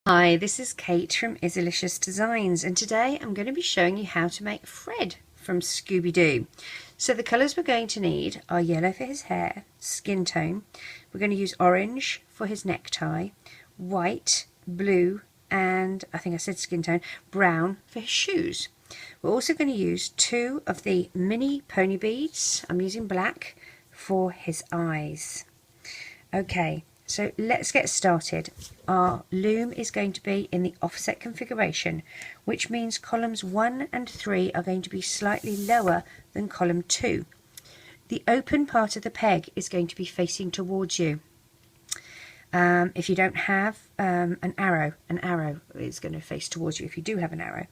Hi, this is Kate from Izzalicious Designs, and today I'm going to be showing you how to make Fred from Scooby-Doo. So the colours we're going to need are yellow for his hair, skin tone, we're going to use orange for his necktie, white, blue, and I think I said skin tone, brown for his shoes. We're also going to use two of the mini pony beads. I'm using black for his eyes. Okay, so let's get started. Our loom is going to be in the offset configuration, which means columns 1 and 3 are going to be slightly lower than column 2. The open part of the peg is going to be facing towards you. If you don't have an arrow is going to face towards you if you do have an arrow.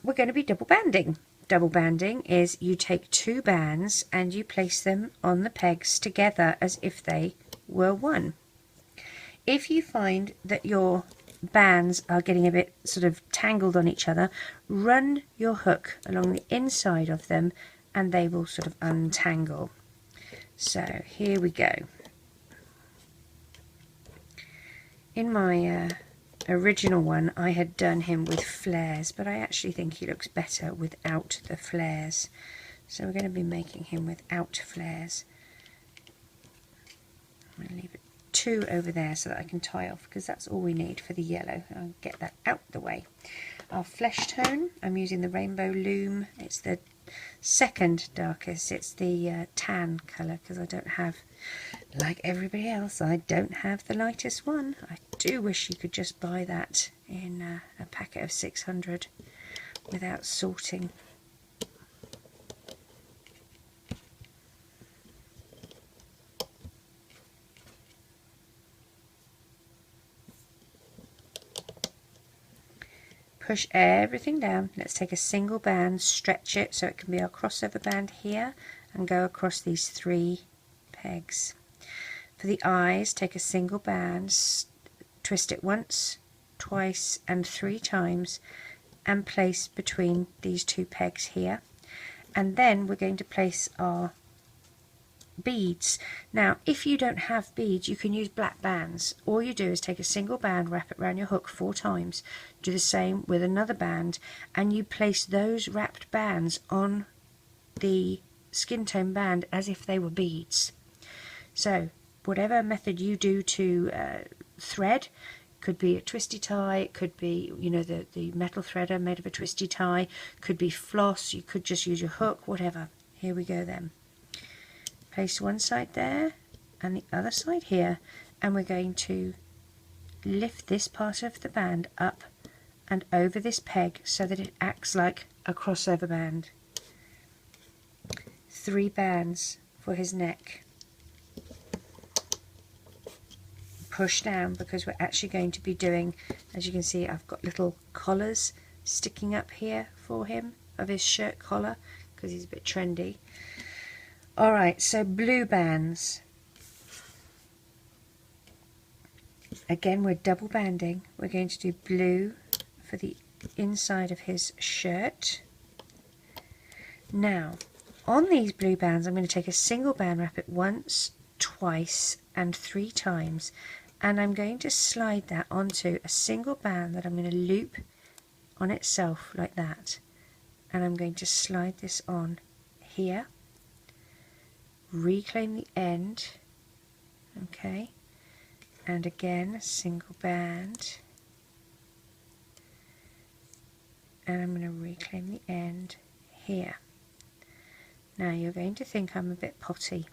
We're going to be double banding. Double banding is you take two bands and you place them on the pegs together as if they were one. If you find that your bands are getting a bit sort of tangled on each other, run your hook along the inside of them and they will sort of untangle. So here we go. In my original one I had done him with flares, but I actually think he looks better without the flares. So we're going to be making him without flares. I'm going to leave it two over there so that I can tie off, because that's all we need for the yellow. I'll get that out the way. Our flesh tone, I'm using the Rainbow Loom. It's the second darkest. It's the tan colour, because I don't have, like everybody else, I don't have the lightest one. I do wish you could just buy that in a packet of 600 without sorting. Push everything down. Let's take a single band, stretch it so it can be our crossover band here and go across these three pegs. For the eyes, take a single band, twist it once, twice and 3 times and place between these two pegs here. And then we're going to place our beads. Now if you don't have beads, you can use black bands. All you do is take a single band, wrap it around your hook 4 times, do the same with another band, and you place those wrapped bands on the skin tone band as if they were beads. So whatever method you do to thread, could be a twisty tie, it could be, you know, the metal threader made of a twisty tie, could be floss, you could just use your hook, whatever. Here we go then. Place one side there and the other side here, and we're going to lift this part of the band up and over this peg so that it acts like a crossover band. 3 bands for his neck. Push down, because we're actually going to be doing, as you can see, I've got little collars sticking up here for him of his shirt collar because he's a bit trendy. Alright, so blue bands. Again, we're double banding. We're going to do blue for the inside of his shirt. Now, on these blue bands, I'm going to take a single band, wrap it once, twice, and 3 times, and I'm going to slide that onto a single band that I'm going to loop on itself like that. And I'm going to slide this on here. Reclaim the end, okay, and again a single band, and I'm going to reclaim the end here. Now you're going to think I'm a bit potty.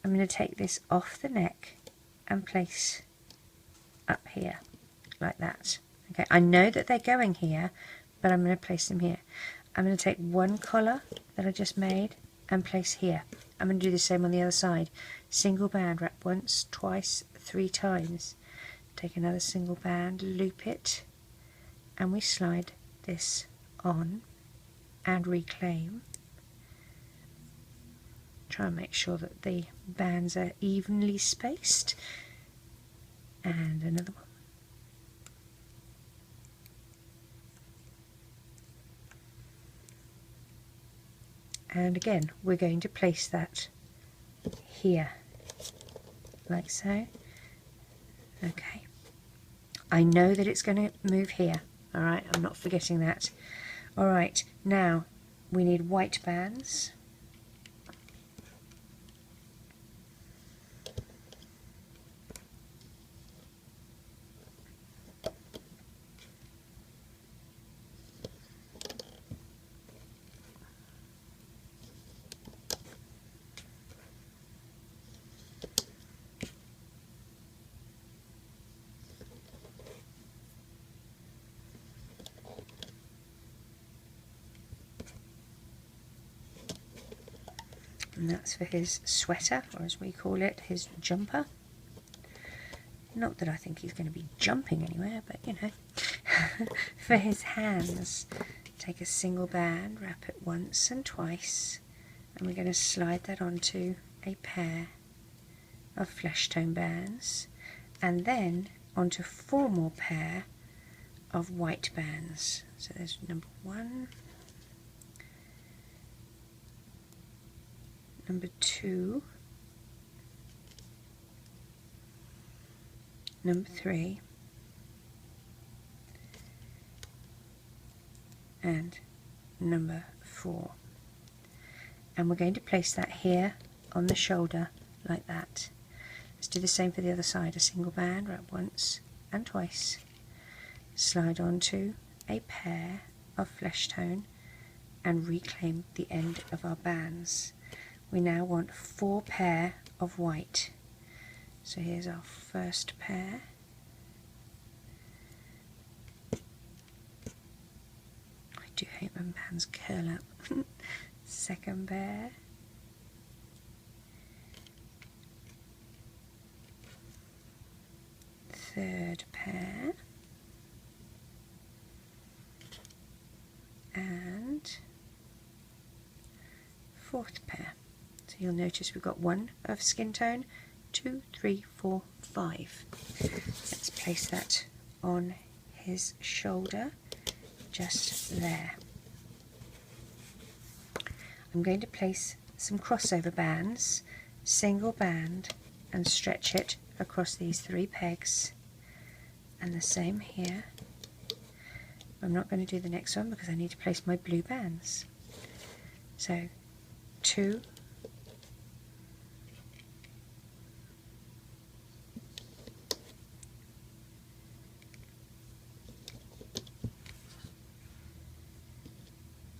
I'm going to take this off the neck and place up here like that. Okay, I know that they're going here, but I'm going to place them here. I'm going to take one collar that I just made and place here. I'm going to do the same on the other side. Single band, wrap once, twice, 3 times. Take another single band, loop it, and we slide this on and reclaim. Try and make sure that the bands are evenly spaced. And another one. And again, we're going to place that here, like so. Okay. I know that it's going to move here. Alright, I'm not forgetting that. Alright, now we need white bands. And that's for his sweater, or as we call it, his jumper. Not that I think he's going to be jumping anywhere, but you know. For his hands, take a single band, wrap it once and twice, and we're going to slide that onto a pair of flesh tone bands, and then onto 4 more pair of white bands. So there's number 1, number 2, number 3, and number 4. And we're going to place that here on the shoulder like that. Let's do the same for the other side. A single band, wrap once and twice, slide onto a pair of flesh tone and reclaim the end of our bands. We now want 4 pair of white. So here's our first pair. I do hate when bands curl up. Second pair. Third pair. And 4th pair. So you'll notice we've got 1 of skin tone, 2, 3, 4, 5. Let's place that on his shoulder, just there. I'm going to place some crossover bands, single band, and stretch it across these 3 pegs, and the same here. I'm not going to do the next one because I need to place my blue bands. So 2,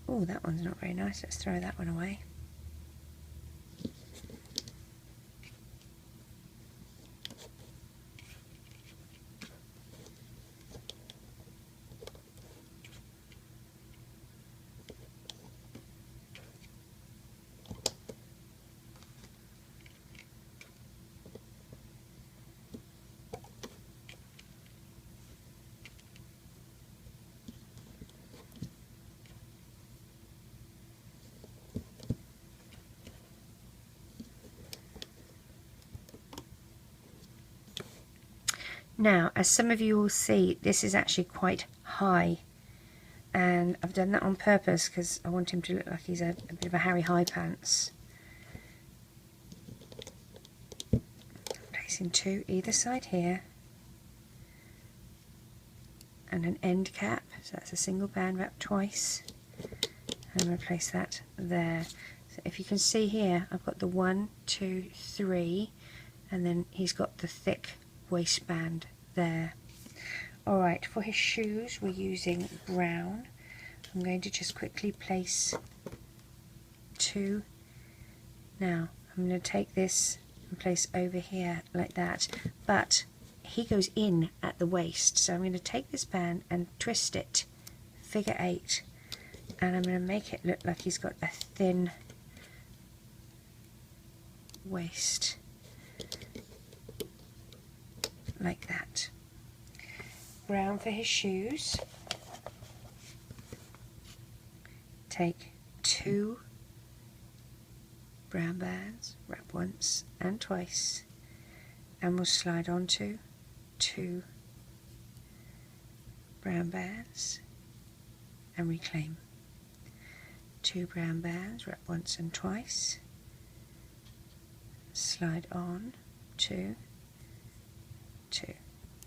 oh, that one's not very nice. Let's throw that one away. Now, as some of you will see, this is actually quite high, and I've done that on purpose because I want him to look like he's a bit of a Harry High Pants. Placing 2 either side here, and an end cap, so that's a single band wrapped twice, and I'm going to place that there. So if you can see here, I've got the 1, 2, 3, and then he's got the thick waistband there. Alright, for his shoes we're using brown. I'm going to just quickly place 2. Now I'm going to take this and place over here like that, but he goes in at the waist, so I'm going to take this band and twist it figure 8, and I'm going to make it look like he's got a thin waist like that. Brown for his shoes. Take 2 brown bands, wrap once and twice, and we'll slide onto 2 brown bands and reclaim. 2 brown bands, wrap once and twice, slide on 2, 2.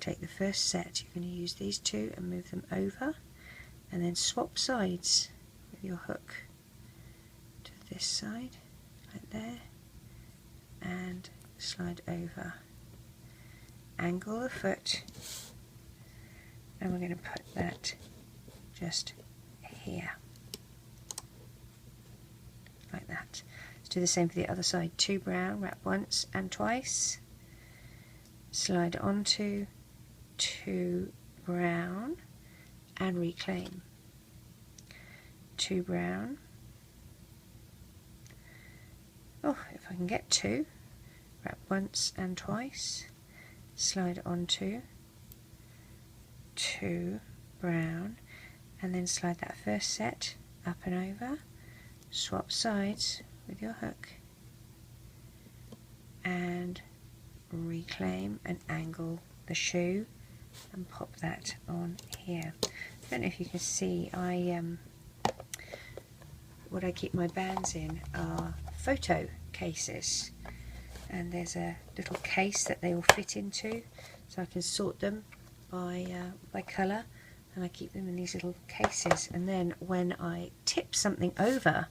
take the first set, you're going to use these two and move them over, and then swap sides with your hook to this side, like there, and slide over. Angle the foot, and we're going to put that just here, like that. Let's do the same for the other side. 2 brown, wrap once and twice, slide onto 2 brown and reclaim. 2 brown. Oh, if I can get 2, wrap once and twice, slide onto 2 brown, and then slide that first set up and over, swap sides with your hook, and reclaim and angle the shoe and pop that on here. I don't know if you can see, what I keep my bands in are photo cases, and there's a little case that they all fit into, so I can sort them by colour, and I keep them in these little cases, and then when I tip something over,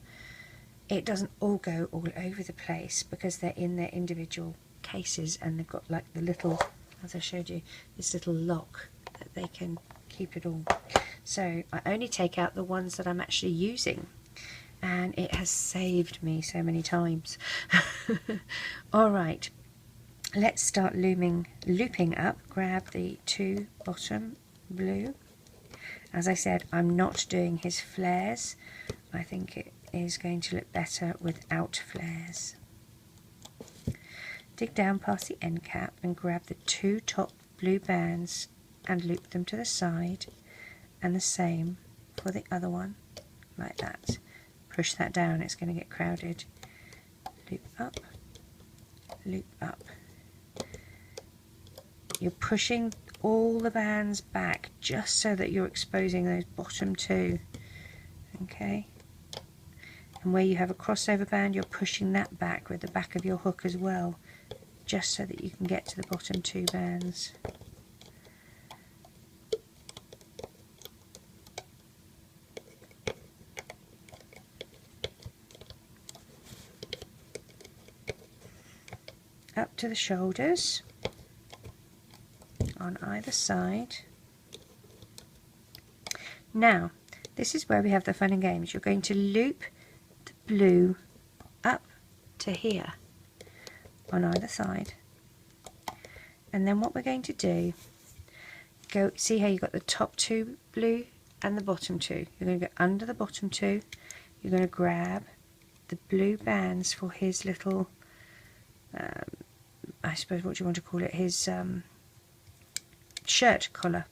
it doesn't all go all over the place because they're in their individual cases, and they've got like the little, as I showed you, this little lock that they can keep it all. So I only take out the ones that I'm actually using, and it has saved me so many times. Alright, let's start looping up. Grab the 2 bottom blue. As I said, I'm not doing his flares. I think it is going to look better without flares. Dig down past the end cap and grab the 2 top blue bands and loop them to the side, and the same for the other one, like that. Push that down, it's going to get crowded. Loop up, loop up. You're pushing all the bands back just so that you're exposing those bottom 2. Okay, and where you have a crossover band, you're pushing that back with the back of your hook as well, just so that you can get to the bottom 2 bands. Up to the shoulders on either side. Now, this is where we have the fun and games. You're going to loop the blue up to here on either side, and then what we're going to do, see how you've got the top 2 blue and the bottom 2. You're going to go under the bottom 2. You're going to grab the blue bands for his little, I suppose, what do you want to call it, his shirt collar,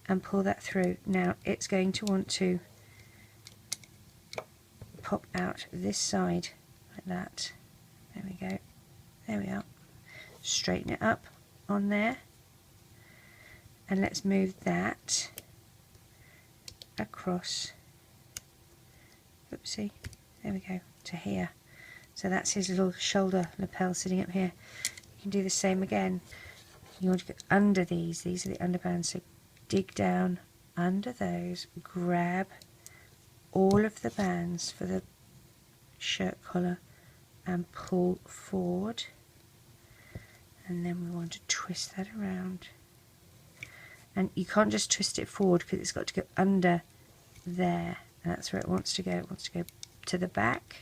and pull that through. Now it's going to want to pop out this side like that. There we go. There we are. Straighten it up on there, and let's move that across. Oopsie. There we go, to here. So that's his little shoulder lapel sitting up here. You can do the same again. You want to get under these are the underbands, so dig down under those, grab all of the bands for the shirt collar and pull forward, and then we want to twist that around, and you can't just twist it forward because it's got to go under there, and that's where it wants to go. It wants to go to the back,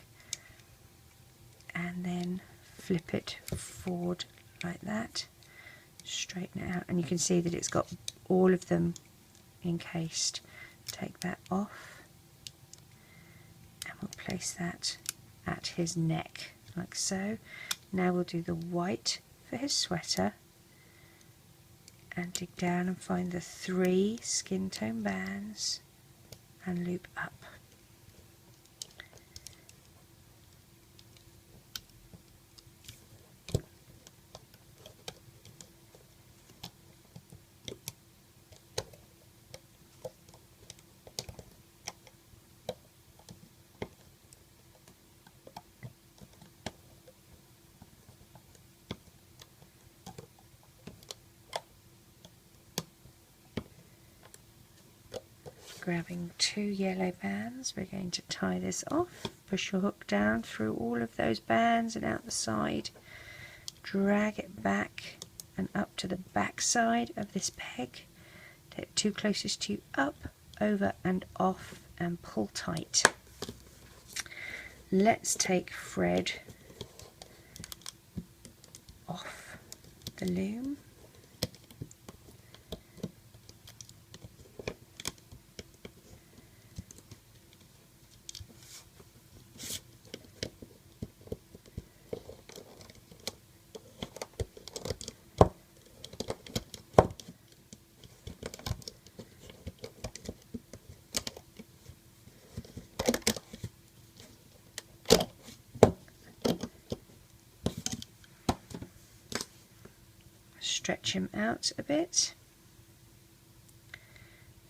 and then flip it forward like that, straighten it out, and you can see that it's got all of them encased. Take that off, and we'll place that at his neck like so. Now we'll do the white for his sweater, and dig down and find the 3 skin tone bands and loop up. Grabbing 2 yellow bands, we're going to tie this off. Push your hook down through all of those bands and out the side. Drag it back and up to the back side of this peg. Take the 2 closest to you up, over and off, and pull tight. Let's take Fred off the loom. Stretch him out a bit.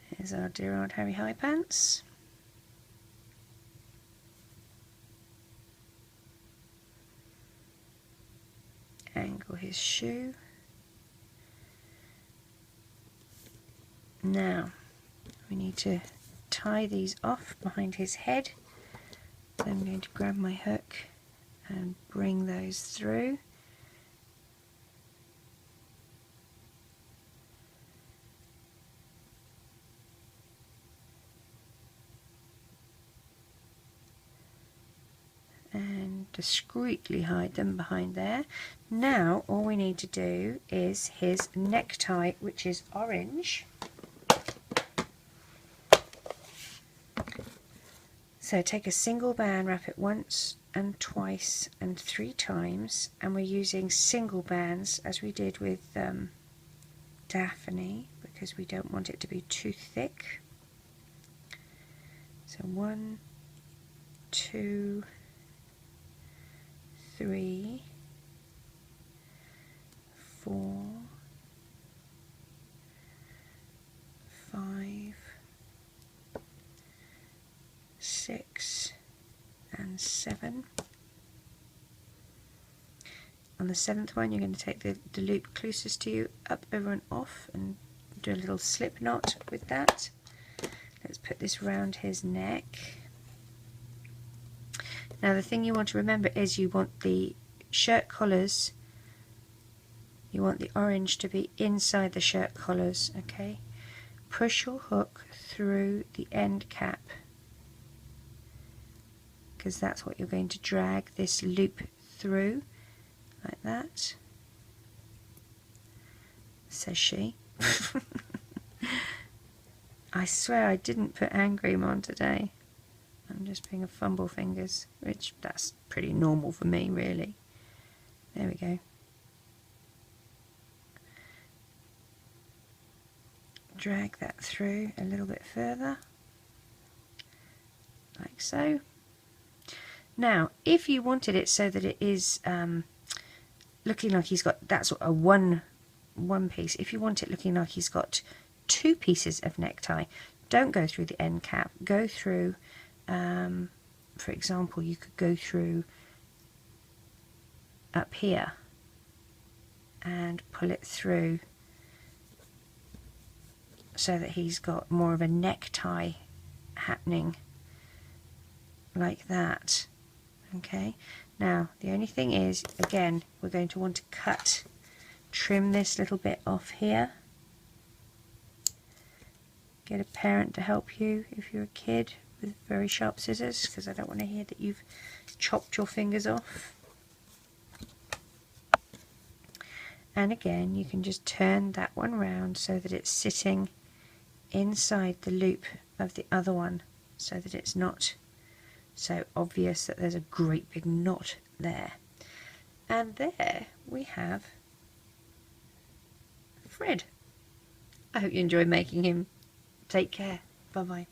Here's our dear old Harry High Pants. Angle his shoe. Now we need to tie these off behind his head. So I'm going to grab my hook and bring those through. And discreetly hide them behind there. Now all we need to do is his necktie, which is orange. So take a single band, wrap it once and twice and 3 times, and we're using single bands as we did with Daphne, because we don't want it to be too thick. So 1, 2, 3, 4, 5, 6 and 7. On the 7th one you're going to take the loop closest to you up, over and off, and do a little slip knot with that. Let's put this round his neck. Now the thing you want to remember is you want the shirt collars, you want the orange to be inside the shirt collars, okay? Push your hook through the end cap, because that's what you're going to drag this loop through, like that, says she. I swear I didn't put Angry on today. I'm just being a fumble fingers, which that's pretty normal for me really. There we go. Drag that through a little bit further, like so. Now if you wanted it so that it is looking like he's got, that's a one piece, if you want it looking like he's got 2 pieces of necktie, don't go through the end cap, go through for example, you could go through up here and pull it through so that he's got more of a necktie happening like that. Okay, now the only thing is, again, we're going to want to trim this little bit off here. Get a parent to help you if you're a kid with very sharp scissors, because I don't want to hear that you've chopped your fingers off. And again, you can just turn that one round so that it's sitting inside the loop of the other one, so that it's not so obvious that there's a great big knot there. And there we have Fred. I hope you enjoyed making him. Take care. Bye bye.